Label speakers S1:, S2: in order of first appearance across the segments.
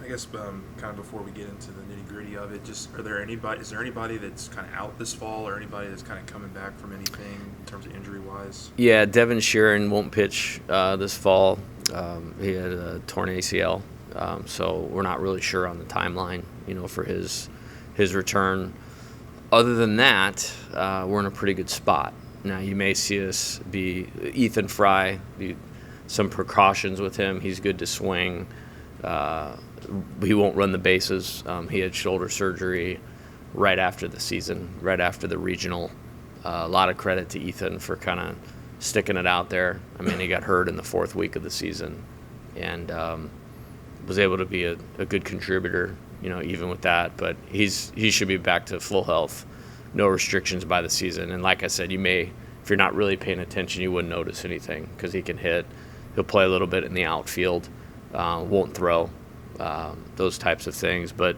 S1: I guess kind of before we get into the nitty gritty of it, just is there anybody that's kind of out this fall, or anybody that's kind of coming back from anything in terms of injury wise?
S2: Yeah, Sharon won't pitch this fall. He had a torn ACL, so we're not really sure on the timeline, for his return. Other than that, we're in a pretty good spot. Now, you may see us be Ethan Fry, some precautions with him. He's good to swing. He won't run the bases. He had shoulder surgery right after the season, right after the regional. A lot of credit to Ethan for kind of sticking it out there. I mean, he got hurt in the 4th week of the season and was able to be a good contributor, even with that. But he should be back to full health, no restrictions by the season. And like I said, if you're not really paying attention, you wouldn't notice anything because he can hit. He'll play a little bit in the outfield, won't throw, those types of things. But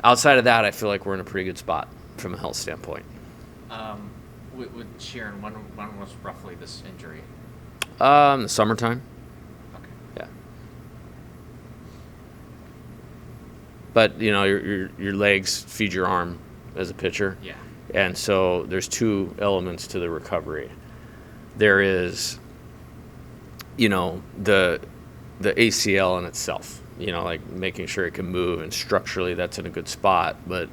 S2: outside of that, I feel like we're in a pretty good spot from a health standpoint.
S3: With Sharon, when was roughly this injury?
S2: In the summertime.
S3: Okay.
S2: Yeah. But your legs feed your arm as a pitcher.
S3: Yeah.
S2: And so there's 2 elements to the recovery. There is, the ACL in itself. Like making sure it can move, and structurally that's in a good spot. But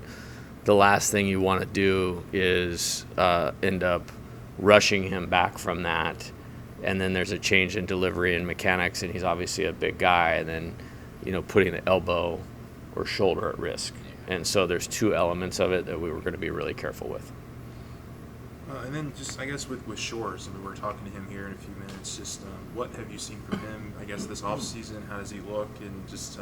S2: the last thing you want to do is end up rushing him back from that, and then there's a change in delivery and mechanics, and he's obviously a big guy, and then putting the elbow or shoulder at risk. And so there's 2 elements of it that we were going to be really careful with.
S1: And then just, I guess, with Shores, we're talking to him here in a few minutes. Just what have you seen from him, I guess, this offseason? How does he look? And just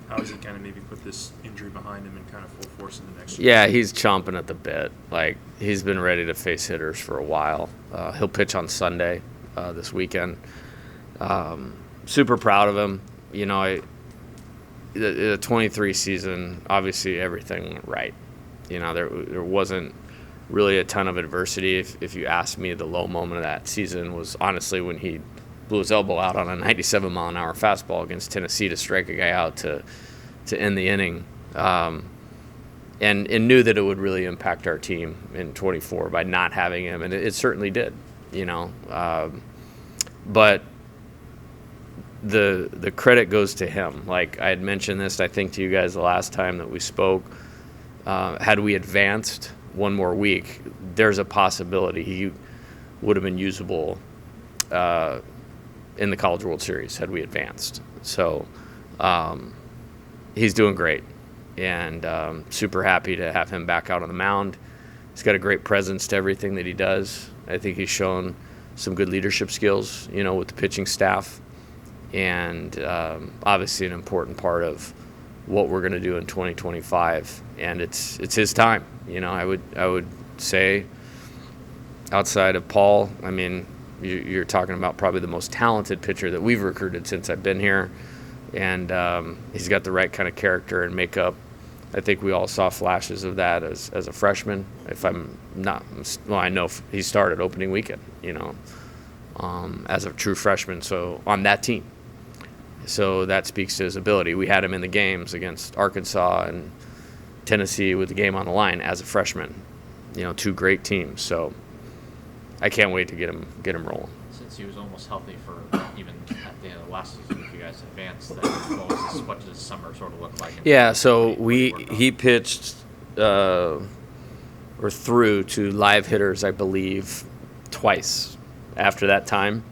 S1: how does he kind of maybe put this injury behind him and kind of full force in the next year?
S2: Yeah, he's chomping at the bit. Like, he's been ready to face hitters for a while. He'll pitch on Sunday this weekend. Super proud of him. The 23 season, obviously everything went right. There wasn't really a ton of adversity. If you ask me, the low moment of that season was honestly when he blew his elbow out on a 97-mile-an-hour fastball against Tennessee to strike a guy out to end the inning, and knew that it would really impact our team in 24 by not having him, and it certainly did, but the credit goes to him. Like I had mentioned this, I think, to you guys the last time that we spoke. Had we advanced one more week, there's a possibility he would have been usable in the College World Series had we advanced. So he's doing great, and super happy to have him back out on the mound. He's got a great presence to everything that he does. I think he's shown some good leadership skills, with the pitching staff, and obviously an important part of what we're going to do in 2025, and it's his time. I would say, outside of Paul, I mean, you're talking about probably the most talented pitcher that we've recruited since I've been here, and he's got the right kind of character and makeup. I think we all saw flashes of that as a freshman. If I'm not, well, I know he started opening weekend, as a true freshman, so on that team. So that speaks to his ability. We had him in the games against Arkansas and Tennessee with the game on the line as a freshman. 2 great teams. So I can't wait to get him rolling.
S3: Since he was almost healthy for even at the end of the last season, if you guys advanced, what does this summer sort of look like?
S2: Yeah, so he pitched or threw to live hitters, I believe, twice after that time.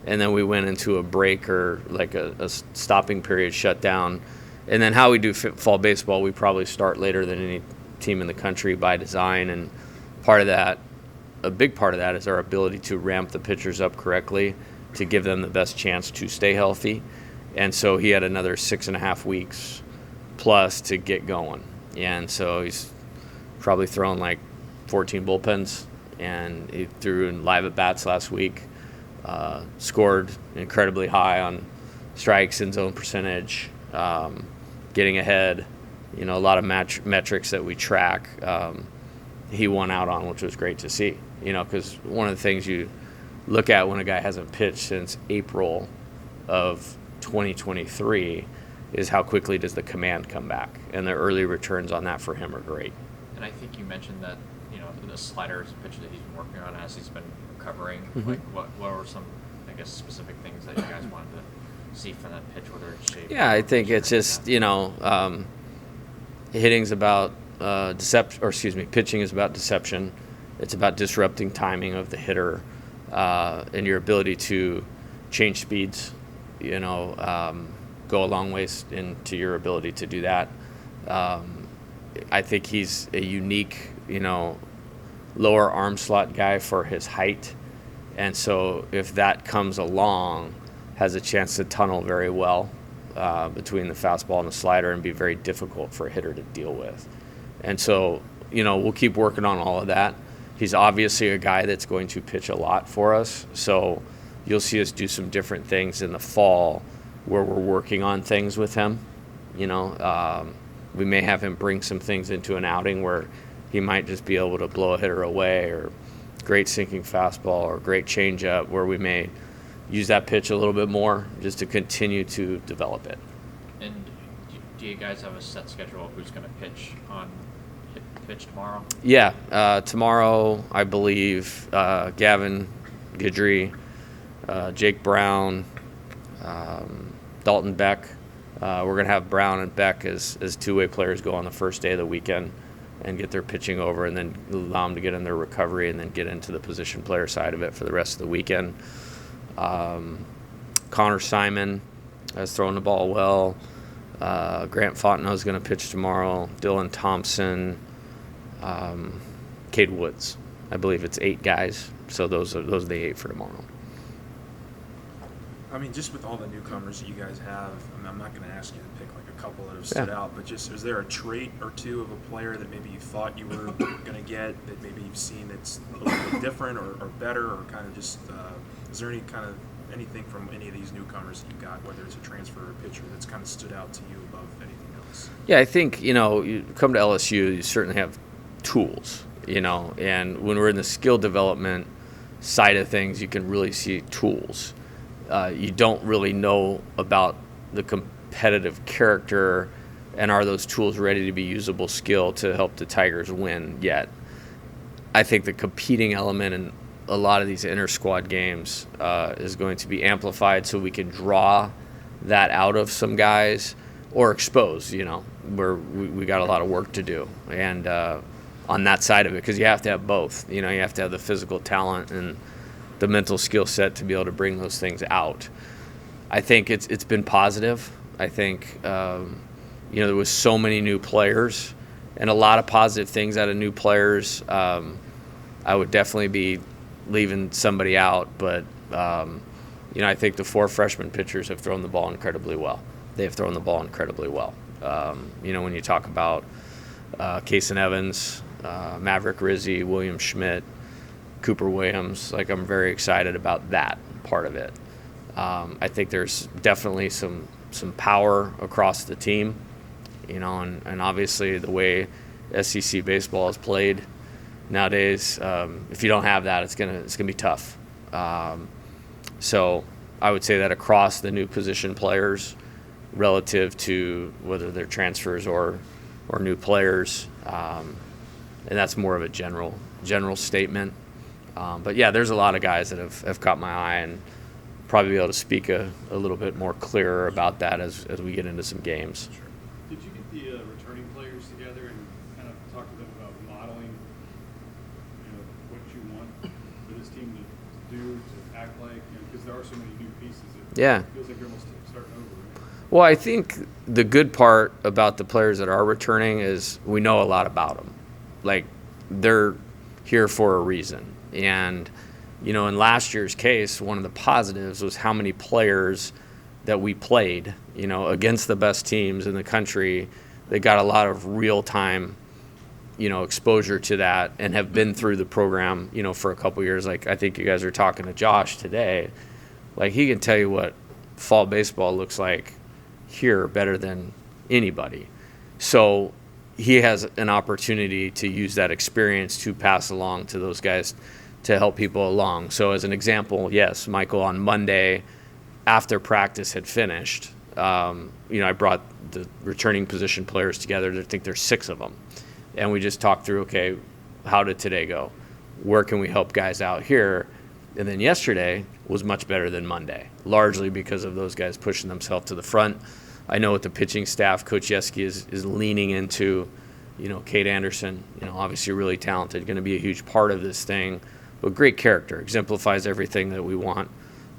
S2: And then we went into a break or like a stopping period, shut down. And then how we do fall baseball, we probably start later than any team in the country by design. And a big part of that is our ability to ramp the pitchers up correctly to give them the best chance to stay healthy. And so he had another 6.5 weeks plus to get going. And so he's probably thrown like 14 bullpens, and he threw in live at-bats last week. Scored incredibly high on strikes and zone percentage, getting ahead, a lot of metrics that we track. He won out on, which was great to see, because one of the things you look at when a guy hasn't pitched since April of 2023 is how quickly does the command come back, and the early returns on that for him are great.
S3: And I think you mentioned that, the slider is a pitch that he's been working on as he's been recovering.
S2: Mm-hmm.
S3: Like, what were some, I guess, specific things that you guys wanted to see from that pitch, whether it's shape?
S2: Yeah, I think it's just, hitting's about pitching is about deception. It's about disrupting timing of the hitter, and your ability to change speeds, go a long ways into your ability to do that. I think he's a unique, lower arm slot guy for his height. And so if that comes along, has a chance to tunnel very well between the fastball and the slider and be very difficult for a hitter to deal with. And so, we'll keep working on all of that. He's obviously a guy that's going to pitch a lot for us. So you'll see us do some different things in the fall where we're working on things with him. We may have him bring some things into an outing where he might just be able to blow a hitter away, or great sinking fastball or great changeup, where we may use that pitch a little bit more just to continue to develop it.
S3: And do you guys have a set schedule of who's going to pitch tomorrow?
S2: Yeah, tomorrow I believe Gavin Guidry, Jake Brown, Dalton Beck. We're going to have Brown and Beck as two-way players go on the first day of the weekend and get their pitching over, and then allow them to get in their recovery and then get into the position player side of it for the rest of the weekend. Connor Simon has thrown the ball well. Grant Fontenot is going to pitch tomorrow. Dylan Thompson, Kade Woods. I believe it's 8 guys. So those are the 8 for tomorrow.
S1: I mean, just with all the newcomers that you guys have, I'm not going to ask you to pick like a couple that have stood out, but just is there a trait or two of a player that maybe you thought you were going to get that maybe you've seen that's a little bit different or better, or kind of just is there anything from any of these newcomers that you got, whether it's a transfer or a pitcher, that's kind of stood out to you above anything else?
S2: Yeah, I think, you come to LSU, you certainly have tools, and when we're in the skill development side of things, you can really see tools. You don't really know about the competitive character and are those tools ready to be usable skill to help the Tigers win yet. I think the competing element in a lot of these inter-squad games is going to be amplified, so we can draw that out of some guys or expose, where we got a lot of work to do. And on that side of it, because you have to have both. You have to have the physical talent and the mental skill set to be able to bring those things out. I think it's been positive. I think there was so many new players and a lot of positive things out of new players. I would definitely be leaving somebody out, but I think the 4 freshman pitchers have thrown the ball incredibly well. They have thrown the ball incredibly well. When you talk about Kason Evans, Maverick Rizzi, William Schmidt, Cooper Williams, I'm very excited about that part of it. I think there's definitely some power across the team, and obviously the way SEC baseball is played nowadays, if you don't have that, it's gonna be tough. So I would say that across the new position players, relative to whether they're transfers or new players, and that's more of a general statement. But yeah, there's a lot of guys that have caught my eye, and probably be able to speak a little bit more clearer about that as we get into some games.
S4: Sure. Did you get the returning players together and kind of talk to them about modeling, what you want for this team to do, to act like, because there are so many new pieces. It feels like you're almost starting over, right?
S2: Well, I think the good part about the players that are returning is we know a lot about them. They're here for a reason. And, in last year's case, one of the positives was how many players that we played, against the best teams in the country. They got a lot of real-time, exposure to that and have been through the program, for a couple years. I think you guys are talking to Josh today. He can tell you what fall baseball looks like here better than anybody. So he has an opportunity to use that experience to pass along to those guys to help people along. So as an example, yes, Michael, on Monday, after practice had finished, I brought the returning position players together. I think there's 6 of them. And we just talked through, okay, how did today go? Where can we help guys out here? And then yesterday was much better than Monday, largely because of those guys pushing themselves to the front. I know with the pitching staff, Coach Yeski is leaning into, Kade Anderson, obviously really talented, going to be a huge part of this thing, but great character, exemplifies everything that we want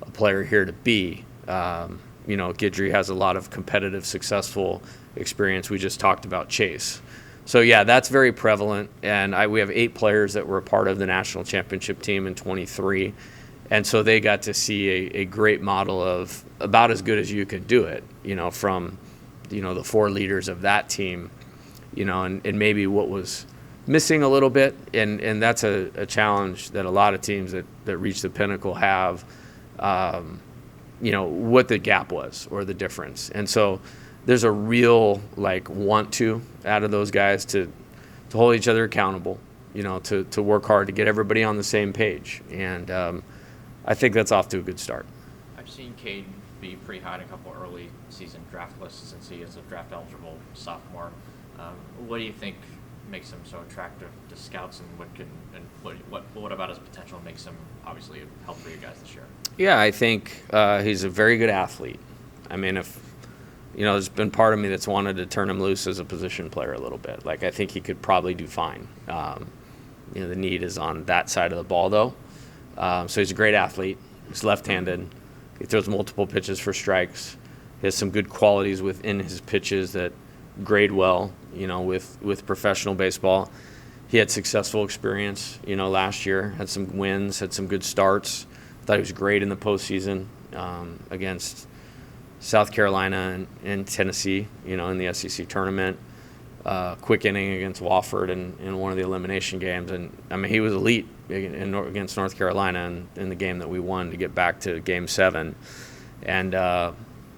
S2: a player here to be. Guidry has a lot of competitive, successful experience. We just talked about Chase. So, yeah, that's very prevalent. And we have 8 players that were a part of the national championship team in 23. And so they got to see a great model of about as good as you could do it, from, the 4 leaders of that team, and maybe what was missing a little bit. And that's a challenge that a lot of teams that reach the pinnacle have, what the gap was or the difference. And so there's a real want to out of those guys to hold each other accountable, to work hard to get everybody on the same page. And I think that's off to a good start.
S3: I've seen Kade be pretty high in a couple early season draft lists since he is a draft eligible sophomore. What do you think makes him so attractive to scouts, and what about his potential makes him obviously a help for you guys this year?
S2: Yeah, I think he's a very good athlete. I mean, there's been part of me that's wanted to turn him loose as a position player a little bit. I think he could probably do fine. The need is on that side of the ball, though. So he's a great athlete. He's left-handed. He throws multiple pitches for strikes. He has some good qualities within his pitches that grade well, with professional baseball. He had successful experience, last year. Had some wins, had some good starts. Thought he was great in the postseason against South Carolina and Tennessee, in the SEC tournament. Quick inning against Wofford in one of the elimination games. And, he was elite against North Carolina in the game that we won to get back to Game 7. And,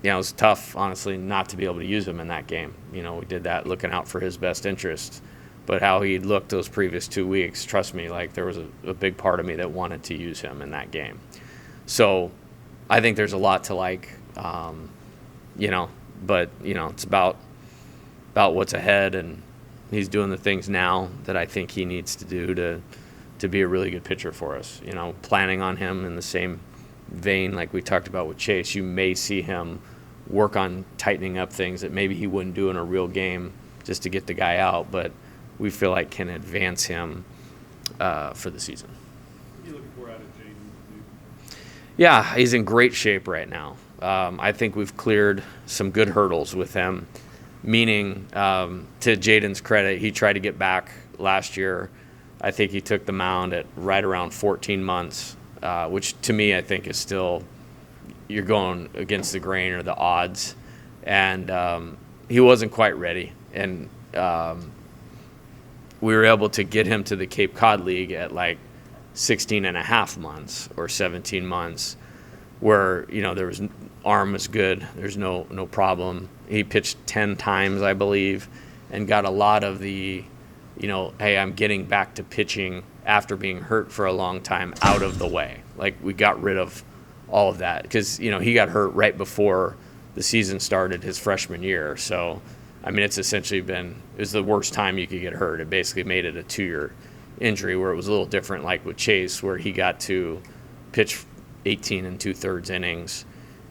S2: it was tough, honestly, not to be able to use him in that game. We did that looking out for his best interests. But how he looked those previous 2 weeks, trust me, there was a big part of me that wanted to use him in that game. So I think there's a lot to like, but, it's about what's ahead, and he's doing the things now that I think he needs to do to be a really good pitcher for us. Planning on him in the same vein like we talked about with Chase. You may see him work on tightening up things that maybe he wouldn't do in a real game just to get the guy out, but we feel like can advance him for the season.
S4: What are you looking for out of Jaden?
S2: Yeah, he's in great shape right now. I think we've cleared some good hurdles with him, meaning to Jaden's credit, he tried to get back last year. I think he took the mound at right around 14 months, which to me I think is still, you're going against the grain or the odds. And he wasn't quite ready. And we were able to get him to the Cape Cod League at 16 and a half months or 17 months where, there was arm was good. There's no problem. He pitched 10 times, I believe, and got a lot of the, hey, I'm getting back to pitching after being hurt for a long time out of the way. We got rid of all of that because, he got hurt right before the season started his freshman year. So, it's essentially it was the worst time you could get hurt. It basically made it a 2-year injury where it was a little different like with Chase where he got to pitch 18 and 2/3 innings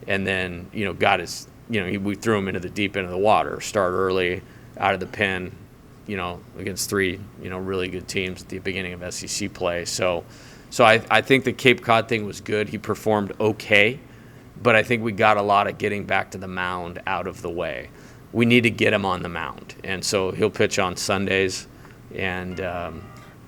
S2: and then, got his, we threw him into the deep end of the water, start early, out of the pen, against 3, really good teams at the beginning of SEC play. So I think the Cape Cod thing was good. He performed okay, but I think we got a lot of getting back to the mound out of the way. We need to get him on the mound, and so he'll pitch on Sundays, and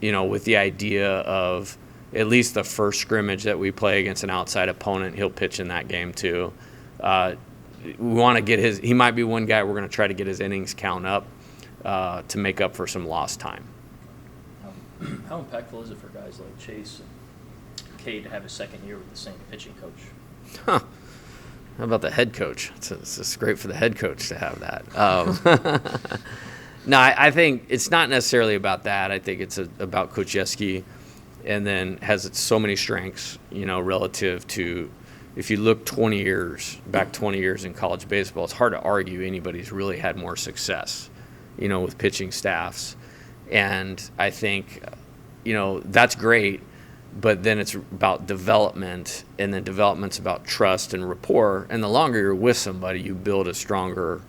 S2: with the idea of at least the first scrimmage that we play against an outside opponent, he'll pitch in that game too. We want to get he might be one guy we're going to try to get his innings count up to make up for some lost time.
S5: How impactful is it for guys like Chase and Kade to have a second year with the same pitching coach?
S2: Huh. How about the head coach? It's great for the head coach to have that. No, I think it's not necessarily about that. I think it's about Coach Yeski, and then has so many strengths, relative to if you look 20 years in college baseball, it's hard to argue anybody's really had more success, with pitching staffs. And I think, that's great, but then it's about development, and then development's about trust and rapport. And the longer you're with somebody, you build a stronger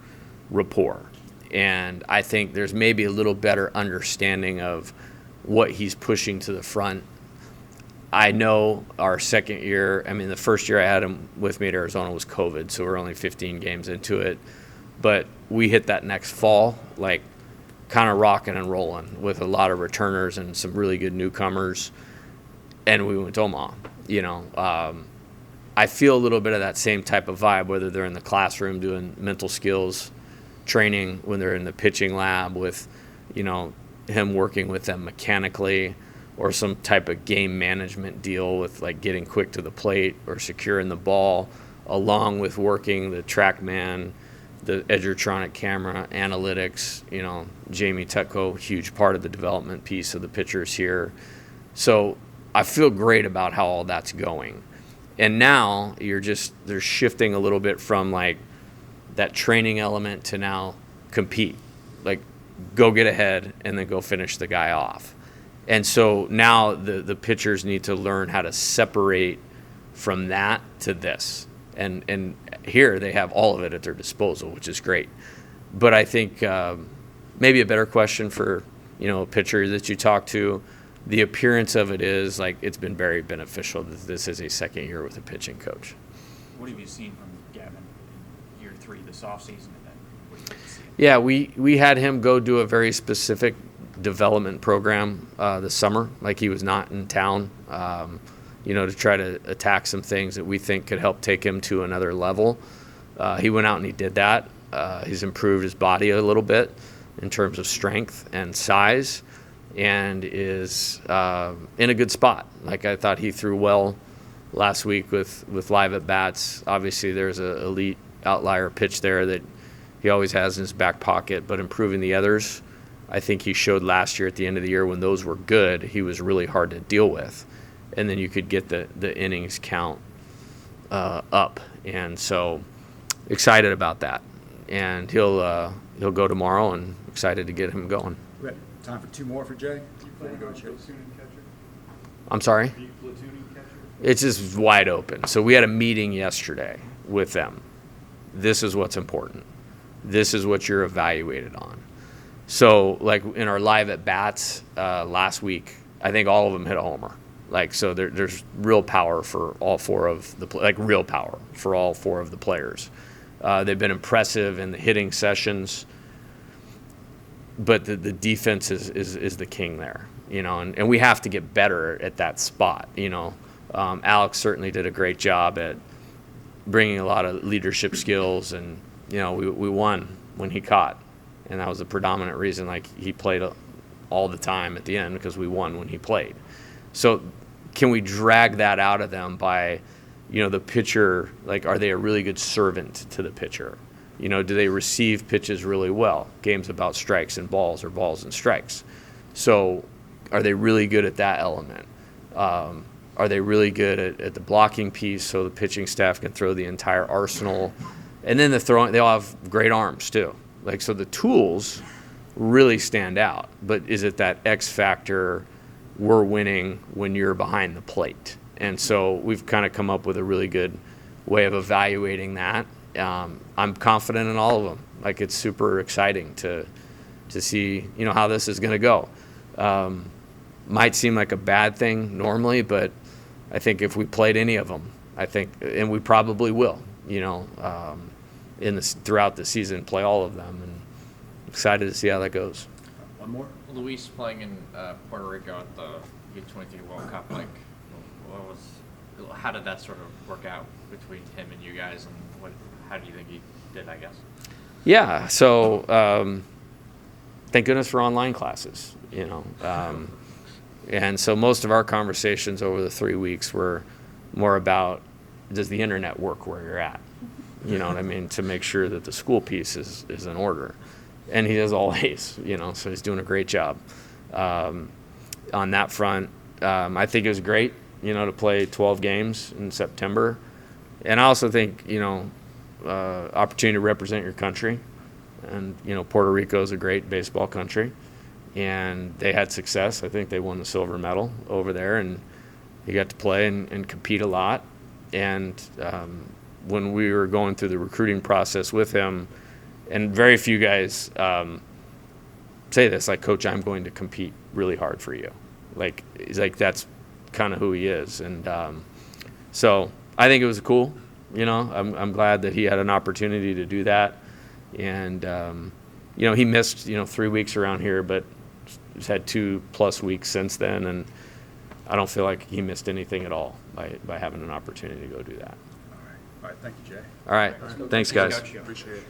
S2: rapport. And I think there's maybe a little better understanding of what he's pushing to the front. I know our second year, the first year I had him with me at Arizona was COVID, so we're only 15 games into it. But we hit that next fall, kind of rocking and rolling with a lot of returners and some really good newcomers. And we went to Omaha. I feel a little bit of that same type of vibe, whether they're in the classroom doing mental skills training, when they're in the pitching lab with, him working with them mechanically, or some type of game management deal with getting quick to the plate or securing the ball, along with working the TrackMan, the Edgertronic camera, analytics. Jamie Tutko, huge part of the development piece of the pitchers here. So I feel great about how all that's going. And now they're shifting a little bit from that training element to now compete, go get ahead and then go finish the guy off. And so now the pitchers need to learn how to separate from that to this. And here they have all of it at their disposal, which is great. But I think maybe a better question for, a pitcher that you talk to, the appearance of it is it's been very beneficial that this is a second year with a pitching coach.
S6: What have you seen from Gavin in year 3 this offseason, and then what do you see?
S2: Yeah, we had him go do a very specific development program this summer, he was not in town, to try to attack some things that we think could help take him to another level. He went out and he did that. He's improved his body a little bit in terms of strength and size, and is in a good spot. I thought he threw well last week with live at bats. Obviously, there's an elite outlier pitch there that he always has in his back pocket, but improving the others, I think he showed last year at the end of the year when those were good, he was really hard to deal with. And then you could get the innings count up. And so excited about that. And he'll go tomorrow, and excited to get him going.
S7: We have time for 2 more for Jay.
S4: Do you plan on platooning catcher?
S2: I'm sorry?
S4: Are you platooning catcher?
S2: It's just wide open. So we had a meeting yesterday with them. This is what's important. This is what you're evaluated on. So, in our live at bats last week, I think all of them hit a homer. So there's real power for all 4 of the real power for all 4 of the players. They've been impressive in the hitting sessions, but the defense is the king there, and we have to get better at that spot. Alex certainly did a great job at bringing a lot of leadership skills, and we won when he caught. And that was the predominant reason, he played all the time at the end, because we won when he played. So can we drag that out of them by, the pitcher, are they a really good servant to the pitcher? Do they receive pitches really well? Games about strikes and balls, or balls and strikes. So are they really good at that element? Are they really good at the blocking piece, so the pitching staff can throw the entire arsenal? And then the throwing, they all have great arms too. So the tools really stand out, but is it that X factor, we're winning when you're behind the plate? And so we've kind of come up with a really good way of evaluating that. I'm confident in all of them. It's super exciting to see, how this is going to go. Might seem like a bad thing normally, but I think if we played any of them, and we probably will, throughout the season, play all of them, and excited to see how that goes.
S7: One more.
S3: Luis playing in Puerto Rico at the U23 World Cup, how did that sort of work out between him and you guys, and how do you think he did, I guess?
S2: Yeah, so thank goodness for online classes, and so most of our conversations over the 3 weeks were more about, does the internet work where you're at? You know what I mean? To make sure that the school piece is in order. And he does all A's, so he's doing a great job on that front. I think it was great, to play 12 games in September And I also think, opportunity to represent your country. And, Puerto Rico is a great baseball country. And they had success. I think they won the silver medal over there. And he got to play and compete a lot. And when we were going through the recruiting process with him, and very few guys say this, like, Coach, I'm going to compete really hard for you. Like, he's like, that's kind of who he is. And so I think it was cool. I'm glad that he had an opportunity to do that. And, he missed, 3 weeks around here, but he's had 2+ weeks since then. And I don't feel like he missed anything at all by having an opportunity to go do that.
S7: All right, thank you, Jay.
S2: All right. Thanks, guys.
S1: Appreciate it.